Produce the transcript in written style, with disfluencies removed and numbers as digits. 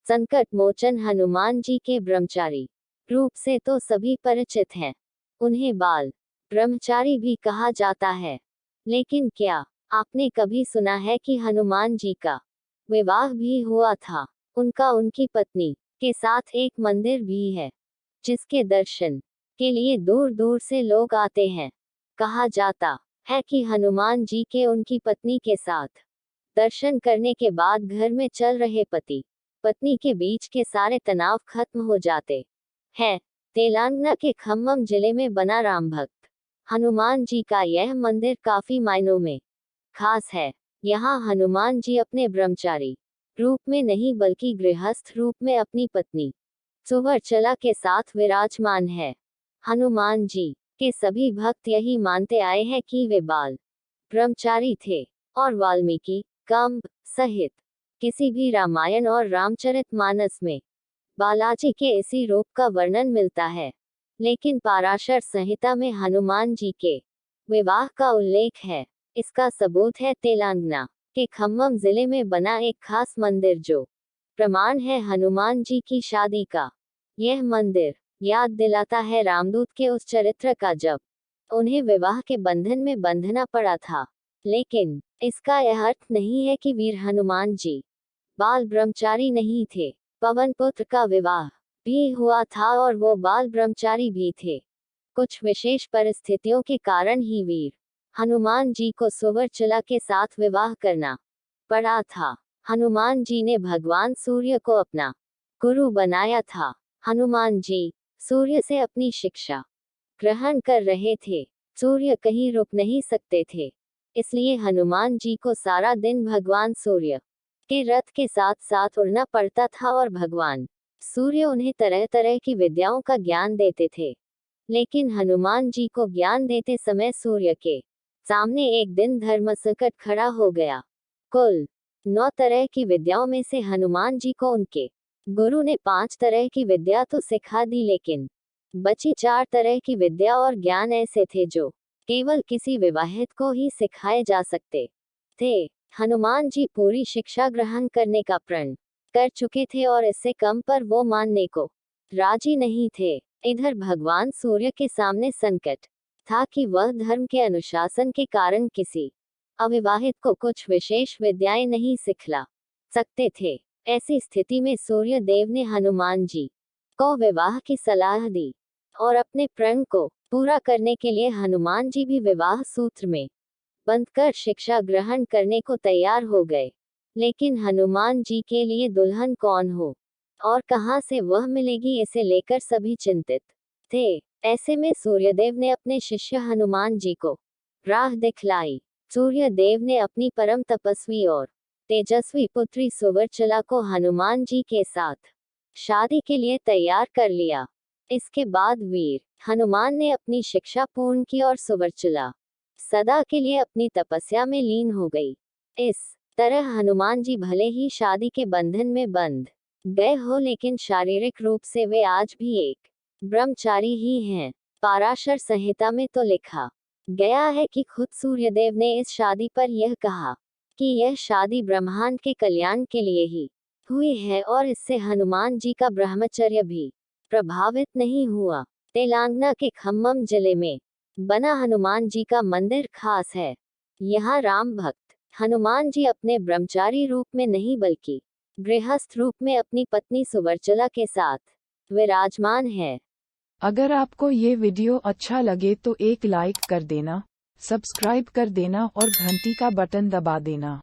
संकट मोचन हनुमान जी के ब्रह्मचारी रूप से तो सभी परिचित हैं। उन्हें बाल ब्रह्मचारी भी कहा जाता है। लेकिन क्या आपने कभी सुना है कि हनुमान जी का विवाह भी हुआ था? उनका उनकी पत्नी के साथ एक मंदिर भी है, जिसके दर्शन के लिए दूर दूर से लोग आते हैं। कहा जाता है कि हनुमान जी के उनकी पत्नी के साथ दर्शन करने के बाद घर में चल रहे पति पत्नी के बीच के सारे तनाव खत्म हो जाते हैं। तेलंगाना के खम्मम जिले में बना राम भक्त हनुमान जी का यह मंदिर काफी मायनों में खास है। यहाँ हनुमान जी अपने ब्रह्मचारी रूप में नहीं बल्कि गृहस्थ रूप में अपनी पत्नी सुवर्चला के साथ विराजमान है। हनुमान जी के सभी भक्त यही मानते आए हैं कि वे बाल ब्रह्मचारी थे और वाल्मीकि कंब सहित किसी भी रामायण और रामचरितमानस में बालाजी के इसी रूप का वर्णन मिलता है। लेकिन पाराशर संहिता में हनुमान जी के विवाह का उल्लेख है। इसका सबूत है तेलंगाना के खम्मम जिले में बना एक खास मंदिर जो प्रमाण है हनुमान जी की शादी का। यह मंदिर याद दिलाता है रामदूत के उस चरित्र का जब उन्हें विवाह के बंधन में बंधना पड़ा था। लेकिन इसका यह अर्थ नहीं है कि वीर हनुमान जी बाल ब्रह्मचारी नहीं थे। पवन पुत्र का विवाह भी हुआ था और वो बाल ब्रह्मचारी भी थे। कुछ विशेष परिस्थितियों के कारण ही वीर हनुमान जी को सुवर्चला के साथ विवाह करना पड़ा था। हनुमान जी ने भगवान सूर्य को अपना गुरु बनाया था। हनुमान जी सूर्य से अपनी शिक्षा ग्रहण कर रहे थे। सूर्य कहीं रुक नहीं सकते थे, इसलिए हनुमान जी को सारा दिन भगवान सूर्य के रथ के साथ साथ उड़ना पड़ता था और भगवान सूर्य उन्हें तरह तरह की विद्याओं का ज्ञान देते थे। लेकिन हनुमान जी को ज्ञान देते समय सूर्य के सामने एक दिन धर्म संकट खड़ा हो गया। कुल 9 तरह की विद्याओं में से हनुमान जी को उनके गुरु ने 5 तरह की विद्या तो सिखा दी, लेकिन बची 4 तरह की विद्या और ज्ञान ऐसे थे जो केवल किसी विवाहित को ही सिखाए जा सकते थे। हनुमान जी पूरी शिक्षा ग्रहण करने का प्रण कर चुके थे और इससे कम पर वो मानने को राजी नहीं थे। इधर भगवान सूर्य के सामने संकट था कि वह धर्म के अनुशासन के कारण किसी अविवाहित को कुछ विशेष विद्याएं नहीं सिखला सकते थे। ऐसी स्थिति में सूर्य देव ने हनुमान जी को विवाह की सलाह दी और अपने प्रण को पूरा करने के लिए हनुमान जी भी विवाह सूत्र में बंधकर शिक्षा ग्रहण करने को तैयार हो गए। लेकिन हनुमान जी के लिए दुल्हन कौन हो और कहां से वह मिलेगी, इसे लेकर सभी चिंतित थे। ऐसे में सूर्यदेव ने अपने शिष्य हनुमान जी को राह दिखलाई। सूर्यदेव ने अपनी परम तपस्वी और तेजस्वी पुत्री सुवर्चला को हनुमान जी के साथ शादी के लिए तैयार कर लिया। इसके बाद वीर हनुमान ने अपनी शिक्षा पूर्ण की और सुवर्चला सदा के लिए अपनी तपस्या में लीन हो गई। इस तरह हनुमान जी भले ही शादी के बंधन में बंध गए हो, लेकिन शारीरिक रूप से वे आज भी एक ब्रह्मचारी ही हैं। पाराशर संहिता में तो लिखा गया है कि खुद सूर्यदेव ने इस शादी पर यह कहा कि यह शादी ब्रह्मांड के कल्याण के लिए ही हुई है और इससे हनुमान जी का ब्रह्मचर्य भी प्रभावित नहीं हुआ। तेलंगाना के खम्मम जिले में बना हनुमान जी का मंदिर खास है। यहाँ राम भक्त हनुमान जी अपने ब्रह्मचारी रूप में नहीं बल्कि गृहस्थ रूप में अपनी पत्नी सुवर्चला के साथ विराजमान है। अगर आपको ये वीडियो अच्छा लगे तो एक लाइक कर देना, सब्सक्राइब कर देना और घंटी का बटन दबा देना।